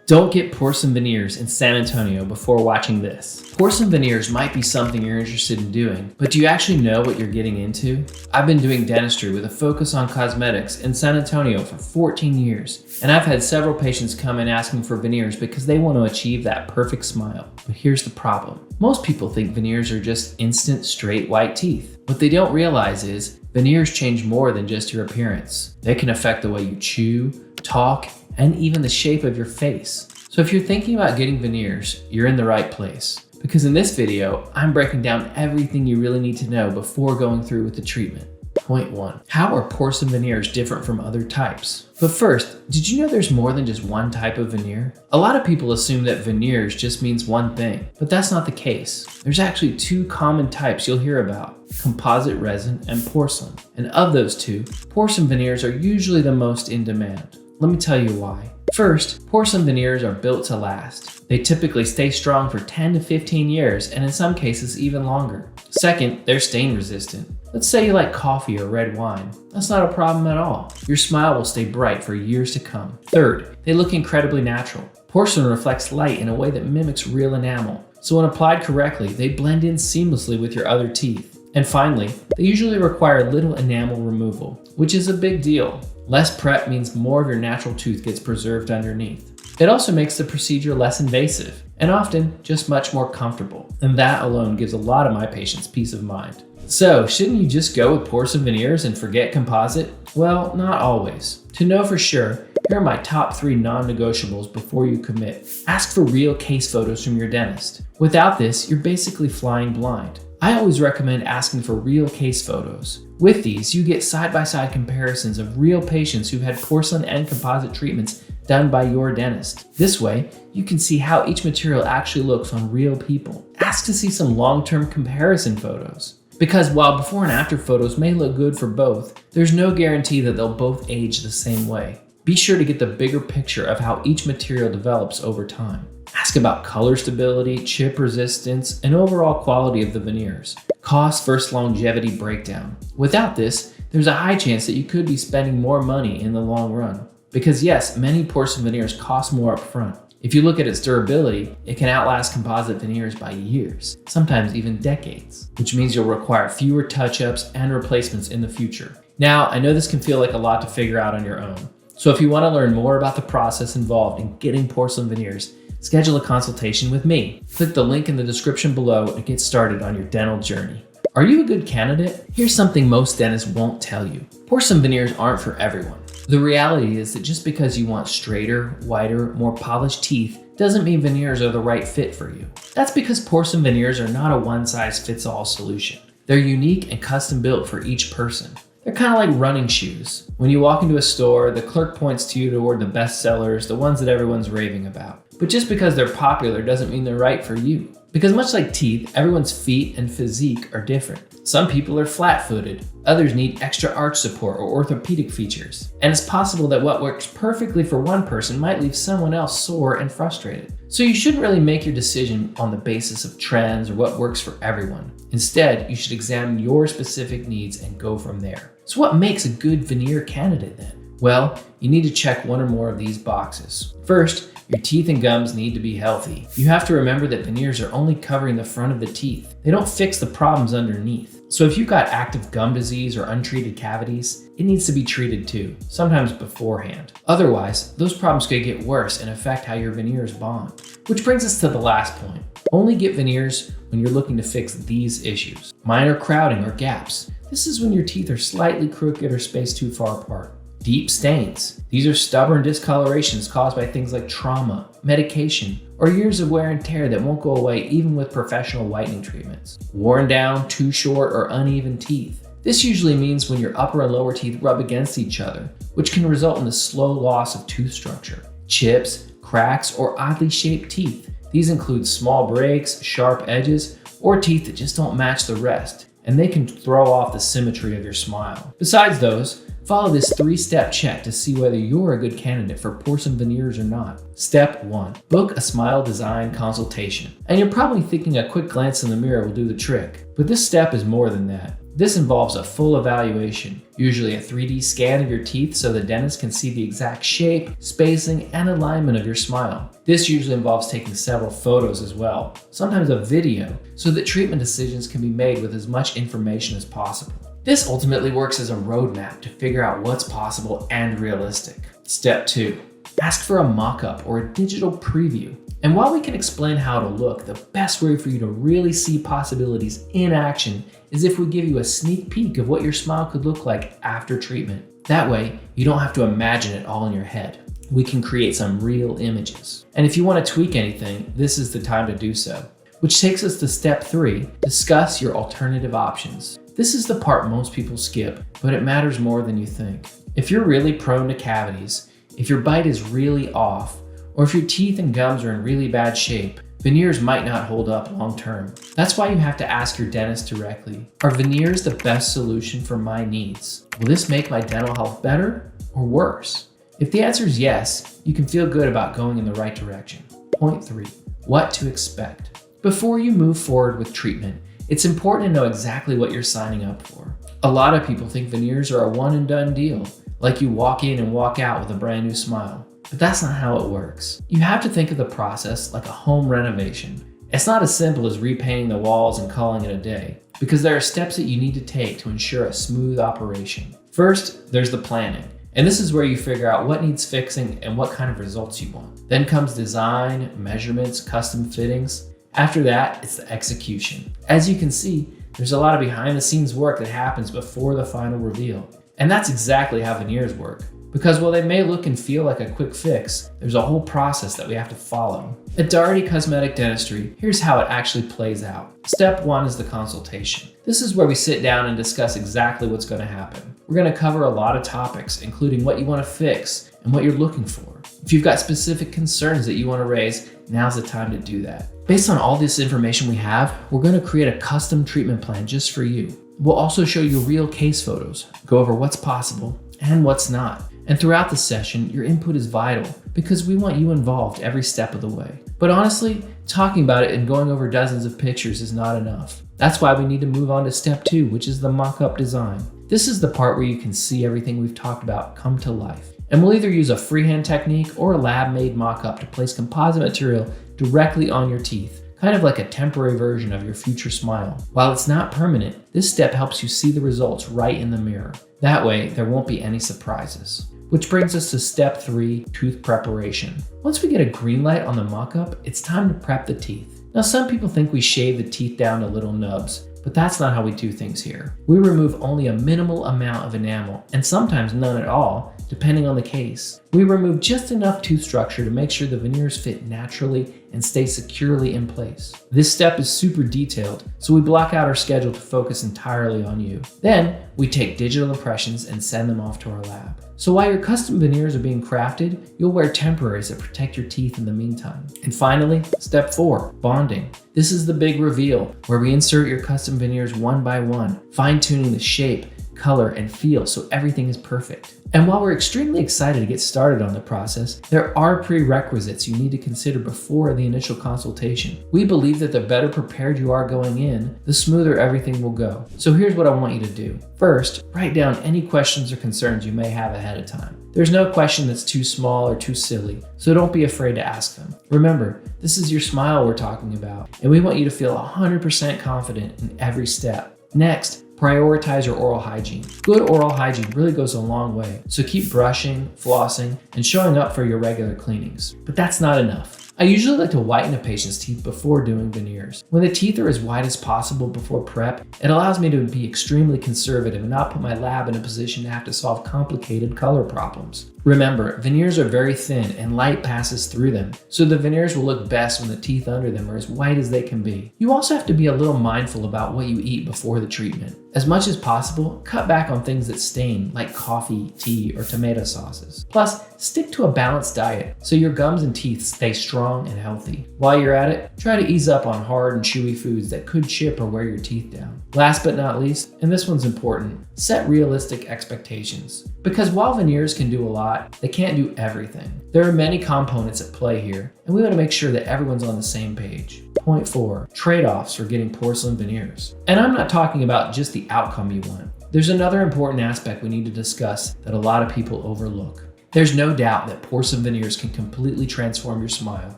Don't get porcelain veneers in San Antonio before watching this. Porcelain veneers might be something you're interested in doing, but do you actually know what you're getting into? I've been doing dentistry with a focus on cosmetics in San Antonio for 14 years, and I've had several patients come in asking for veneers because they want to achieve that perfect smile. But here's the problem. Most people think veneers are just instant, straight white teeth. What they don't realize is veneers change more than just your appearance. They can affect the way you chew, talk, and even the shape of your face. So if you're thinking about getting veneers, you're in the right place. Because in this video, I'm breaking down everything you really need to know before going through with the treatment. Point 1. How are porcelain veneers different from other types? But first, did you know there's more than just one type of veneer? A lot of people assume that veneers just means one thing, but that's not the case. There's actually two common types you'll hear about: composite resin and porcelain. And of those two, porcelain veneers are usually the most in demand. Let me tell you why. First, porcelain veneers are built to last. They typically stay strong for 10 to 15 years, and in some cases even longer. Second, they're stain resistant. Let's say you like coffee or red wine. That's not a problem at all. Your smile will stay bright for years to come. Third, they look incredibly natural. Porcelain reflects light in a way that mimics real enamel, so when applied correctly, they blend in seamlessly with your other teeth. And finally, they usually require little enamel removal, which is a big deal. Less prep means more of your natural tooth gets preserved underneath. It also makes the procedure less invasive, and often just much more comfortable. And that alone gives a lot of my patients peace of mind. So, shouldn't you just go with porcelain veneers and forget composite? Well, not always. To know for sure, here are my top 3 non-negotiables before you commit. Ask for real case photos from your dentist. Without this, you're basically flying blind. I always recommend asking for real case photos. With these, you get side-by-side comparisons of real patients who've had porcelain and composite treatments done by your dentist. This way, you can see how each material actually looks on real people. Ask to see some long-term comparison photos. Because while before and after photos may look good for both, there's no guarantee that they'll both age the same way. Be sure to get the bigger picture of how each material develops over time. Ask about color stability, chip resistance, and overall quality of the veneers. Cost versus longevity breakdown. Without this, there's a high chance that you could be spending more money in the long run. Because yes, many porcelain veneers cost more upfront. If you look at its durability, it can outlast composite veneers by years, sometimes even decades, which means you'll require fewer touch-ups and replacements in the future. Now, I know this can feel like a lot to figure out on your own. So if you want to learn more about the process involved in getting porcelain veneers, schedule a consultation with me. Click the link in the description below to get started on your dental journey. Are you a good candidate? Here's something most dentists won't tell you. Porcelain veneers aren't for everyone. The reality is that just because you want straighter, whiter, more polished teeth doesn't mean veneers are the right fit for you. That's because porcelain veneers are not a one-size-fits-all solution. They're unique and custom built for each person. They're kind of like running shoes. When you walk into a store, the clerk points to you toward the best sellers, the ones that everyone's raving about. But just because they're popular doesn't mean they're right for you. Because much like teeth, everyone's feet and physique are different. Some people are flat-footed, others need extra arch support or orthopedic features. And it's possible that what works perfectly for one person might leave someone else sore and frustrated. So you shouldn't really make your decision on the basis of trends or what works for everyone. Instead, you should examine your specific needs and go from there. So what makes a good veneer candidate then? Well, you need to check one or more of these boxes. First, your teeth and gums need to be healthy. You have to remember that veneers are only covering the front of the teeth. They don't fix the problems underneath. So if you've got active gum disease or untreated cavities, it needs to be treated too, sometimes beforehand. Otherwise, those problems could get worse and affect how your veneers bond. Which brings us to the last point. Only get veneers when you're looking to fix these issues. Minor crowding or gaps. This is when your teeth are slightly crooked or spaced too far apart. Deep stains. These are stubborn discolorations caused by things like trauma, medication, or years of wear and tear that won't go away even with professional whitening treatments. Worn down, too short, or uneven teeth. This usually means when your upper and lower teeth rub against each other, which can result in the slow loss of tooth structure. Chips, cracks, or oddly shaped teeth. These include small breaks, sharp edges, or teeth that just don't match the rest, and they can throw off the symmetry of your smile. Besides those, follow this 3-step check to see whether you're a good candidate for porcelain veneers or not. Step 1. Book a smile design consultation. And you're probably thinking a quick glance in the mirror will do the trick. But this step is more than that. This involves a full evaluation, usually a 3D scan of your teeth so the dentist can see the exact shape, spacing, and alignment of your smile. This usually involves taking several photos as well, sometimes a video, so that treatment decisions can be made with as much information as possible. This ultimately works as a roadmap to figure out what's possible and realistic. Step 2. Ask for a mock-up or a digital preview. And while we can explain how it'll look, the best way for you to really see possibilities in action is if we give you a sneak peek of what your smile could look like after treatment. That way, you don't have to imagine it all in your head. We can create some real images. And if you want to tweak anything, this is the time to do so. Which takes us to step 3, discuss your alternative options. This is the part most people skip, but it matters more than you think. If you're really prone to cavities, if your bite is really off, or if your teeth and gums are in really bad shape, veneers might not hold up long term. That's why you have to ask your dentist directly, are veneers the best solution for my needs? Will this make my dental health better or worse? If the answer is yes, you can feel good about going in the right direction. Point 3, what to expect. Before you move forward with treatment, it's important to know exactly what you're signing up for. A lot of people think veneers are a one and done deal, like you walk in and walk out with a brand new smile. But that's not how it works. You have to think of the process like a home renovation. It's not as simple as repainting the walls and calling it a day, because there are steps that you need to take to ensure a smooth operation. First, there's the planning, and this is where you figure out what needs fixing and what kind of results you want. Then comes design, measurements, custom fittings. After that, it's the execution. As you can see, there's a lot of behind the scenes work that happens before the final reveal. And that's exactly how veneers work. Because while they may look and feel like a quick fix, there's a whole process that we have to follow. At Dougherty Cosmetic Dentistry, here's how it actually plays out. Step 1 is the consultation. This is where we sit down and discuss exactly what's going to happen. We're going to cover a lot of topics, including what you want to fix and what you're looking for. If you've got specific concerns that you want to raise, now's the time to do that. Based on all this information we have, we're going to create a custom treatment plan just for you. We'll also show you real case photos, go over what's possible and what's not. And throughout the session, your input is vital because we want you involved every step of the way. But honestly, talking about it and going over dozens of pictures is not enough. That's why we need to move on to step 2, which is the mock-up design. This is the part where you can see everything we've talked about come to life. And we'll either use a freehand technique or a lab-made mock-up to place composite material directly on your teeth, kind of like a temporary version of your future smile. While it's not permanent, this step helps you see the results right in the mirror. That way, there won't be any surprises. Which brings us to step 3, tooth preparation. Once we get a green light on the mock-up, it's time to prep the teeth. Now, some people think we shave the teeth down to little nubs, but that's not how we do things here. We remove only a minimal amount of enamel, and sometimes none at all, depending on the case. We remove just enough tooth structure to make sure the veneers fit naturally and stay securely in place. This step is super detailed, so we block out our schedule to focus entirely on you. Then, we take digital impressions and send them off to our lab. So while your custom veneers are being crafted, you'll wear temporaries that protect your teeth in the meantime. And finally, step 4, bonding. This is the big reveal, where we insert your custom veneers one by one, fine-tuning the shape, color, and feel so everything is perfect. And while we're extremely excited to get started on the process, there are prerequisites you need to consider before the initial consultation. We believe that the better prepared you are going in, the smoother everything will go. So here's what I want you to do. First, write down any questions or concerns you may have ahead of time. There's no question that's too small or too silly, so don't be afraid to ask them. Remember, this is your smile we're talking about, and we want you to feel 100% confident in every step. Next, prioritize your oral hygiene. Good oral hygiene really goes a long way, so keep brushing, flossing, and showing up for your regular cleanings. But that's not enough. I usually like to whiten a patient's teeth before doing veneers. When the teeth are as white as possible before prep, it allows me to be extremely conservative and not put my lab in a position to have to solve complicated color problems. Remember, veneers are very thin and light passes through them, so the veneers will look best when the teeth under them are as white as they can be. You also have to be a little mindful about what you eat before the treatment. As much as possible, cut back on things that stain, like coffee, tea, or tomato sauces. Plus, stick to a balanced diet so your gums and teeth stay strong and healthy. While you're at it, try to ease up on hard and chewy foods that could chip or wear your teeth down. Last but not least, and this one's important, set realistic expectations. Because while veneers can do a lot, they can't do everything. There are many components at play here, and we want to make sure that everyone's on the same page. Point 4, trade-offs for getting porcelain veneers. And I'm not talking about just the outcome you want. There's another important aspect we need to discuss that a lot of people overlook. There's no doubt that porcelain veneers can completely transform your smile.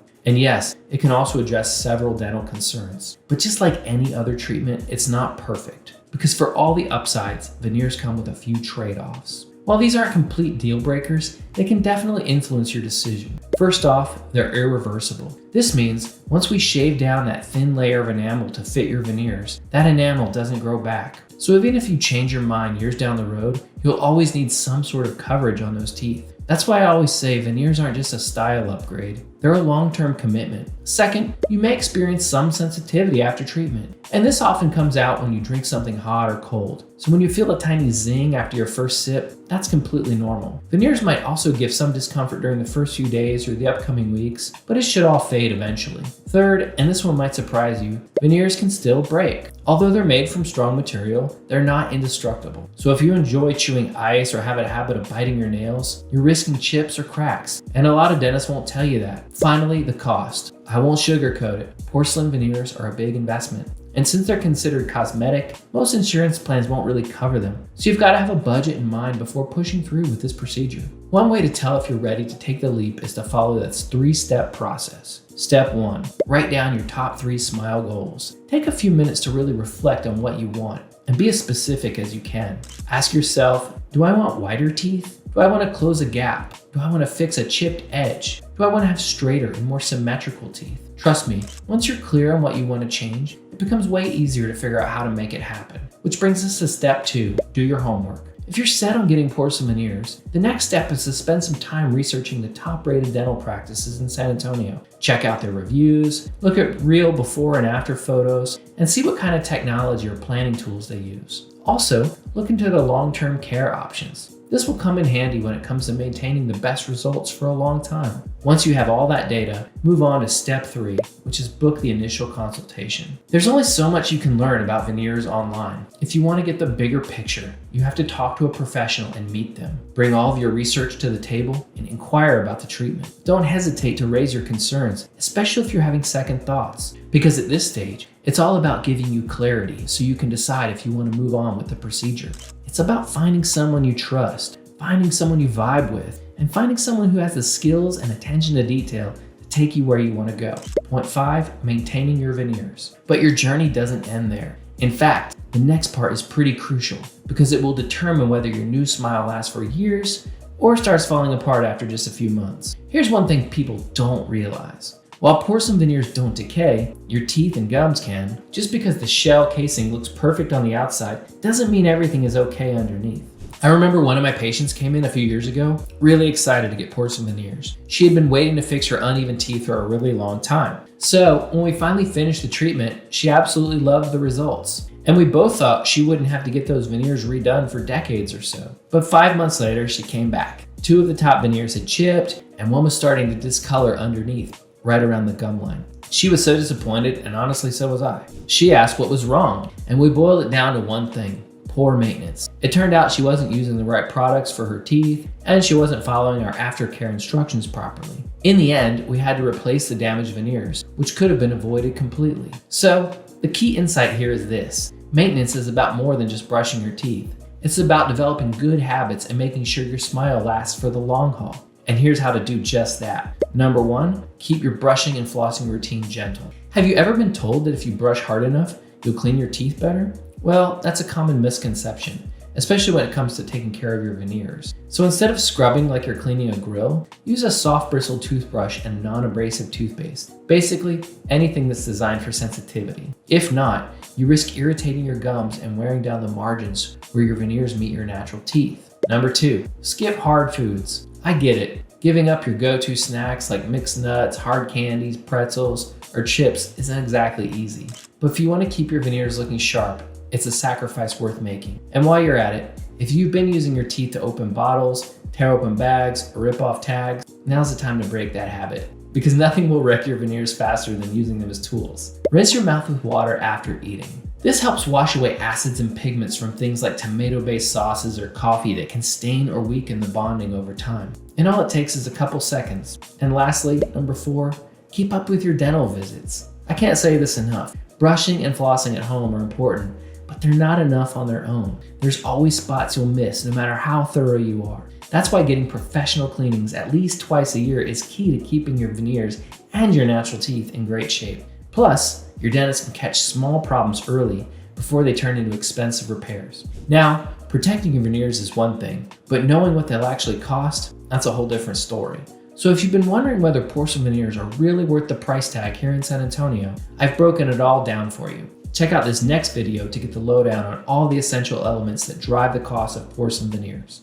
And yes, it can also address several dental concerns. But just like any other treatment, it's not perfect. Because for all the upsides, veneers come with a few trade-offs. While these aren't complete deal breakers, they can definitely influence your decision. First off, they're irreversible. This means once we shave down that thin layer of enamel to fit your veneers, that enamel doesn't grow back. So even if you change your mind years down the road, you'll always need some sort of coverage on those teeth. That's why I always say veneers aren't just a style upgrade, they're a long-term commitment. Second, you may experience some sensitivity after treatment, and this often comes out when you drink something hot or cold. So when you feel a tiny zing after your first sip, that's completely normal. Veneers might also give some discomfort during the first few days or the upcoming weeks, but it should all fade eventually. Third, and this one might surprise you, veneers can still break. Although they're made from strong material, they're not indestructible. So if you enjoy chewing ice or have a habit of biting your nails, you're risking chips or cracks, and a lot of dentists won't tell you that. Finally, the cost. I won't sugarcoat it. Porcelain veneers are a big investment. And since they're considered cosmetic, most insurance plans won't really cover them. So you've got to have a budget in mind before pushing through with this procedure. One way to tell if you're ready to take the leap is to follow this 3-step process. Step 1, write down your top 3 smile goals. Take a few minutes to really reflect on what you want and be as specific as you can. Ask yourself, do I want whiter teeth? Do I want to close a gap? Do I want to fix a chipped edge? Do I want to have straighter and more symmetrical teeth? Trust me, once you're clear on what you want to change, it becomes way easier to figure out how to make it happen. Which brings us to step 2, do your homework. If you're set on getting porcelain veneers, the next step is to spend some time researching the top-rated dental practices in San Antonio. Check out their reviews, look at real before and after photos, and see what kind of technology or planning tools they use. Also, look into the long-term care options. This will come in handy when it comes to maintaining the best results for a long time. Once you have all that data, move on to step 3, which is book the initial consultation. There's only so much you can learn about veneers online. If you want to get the bigger picture, you have to talk to a professional and meet them. Bring all of your research to the table and inquire about the treatment. Don't hesitate to raise your concerns, especially if you're having second thoughts. Because at this stage, it's all about giving you clarity so you can decide if you want to move on with the procedure. It's about finding someone you trust, finding someone you vibe with, and finding someone who has the skills and attention to detail to take you where you want to go. Point 5, maintaining your veneers. But your journey doesn't end there. In fact, the next part is pretty crucial because it will determine whether your new smile lasts for years or starts falling apart after just a few months. Here's one thing people don't realize. While porcelain veneers don't decay, your teeth and gums can. Just because the shell casing looks perfect on the outside doesn't mean everything is okay underneath. I remember one of my patients came in a few years ago, really excited to get porcelain veneers. She had been waiting to fix her uneven teeth for a really long time. So when we finally finished the treatment, she absolutely loved the results. And we both thought she wouldn't have to get those veneers redone for decades or so. But 5 months later, she came back. 2 of the top veneers had chipped, and one was starting to discolor underneath, right around the gum line. She was so disappointed, and honestly, so was I. She asked what was wrong, and we boiled it down to one thing: poor maintenance. It turned out she wasn't using the right products for her teeth, and she wasn't following our aftercare instructions properly. In the end, we had to replace the damaged veneers, which could have been avoided completely. So, the key insight here is this: maintenance is about more than just brushing your teeth. It's about developing good habits and making sure your smile lasts for the long haul. And here's how to do just that. Number 1, keep your brushing and flossing routine gentle. Have you ever been told that if you brush hard enough, you'll clean your teeth better? Well, that's a common misconception, especially when it comes to taking care of your veneers. So instead of scrubbing like you're cleaning a grill, use a soft bristled toothbrush and non-abrasive toothpaste. Basically, anything that's designed for sensitivity. If not, you risk irritating your gums and wearing down the margins where your veneers meet your natural teeth. Number 2, skip hard foods. I get it. Giving up your go-to snacks like mixed nuts, hard candies, pretzels, or chips isn't exactly easy. But if you want to keep your veneers looking sharp, it's a sacrifice worth making. And while you're at it, if you've been using your teeth to open bottles, tear open bags, or rip off tags, now's the time to break that habit. Because nothing will wreck your veneers faster than using them as tools. Rinse your mouth with water after eating. This helps wash away acids and pigments from things like tomato-based sauces or coffee that can stain or weaken the bonding over time. And all it takes is a couple seconds. And lastly, number 4, keep up with your dental visits. I can't say this enough. Brushing and flossing at home are important, but they're not enough on their own. There's always spots you'll miss no matter how thorough you are. That's why getting professional cleanings at least twice a year is key to keeping your veneers and your natural teeth in great shape. Plus, your dentist can catch small problems early before they turn into expensive repairs. Now, protecting your veneers is one thing, but knowing what they'll actually cost, that's a whole different story. So if you've been wondering whether porcelain veneers are really worth the price tag here in San Antonio, I've broken it all down for you. Check out this next video to get the lowdown on all the essential elements that drive the cost of porcelain veneers.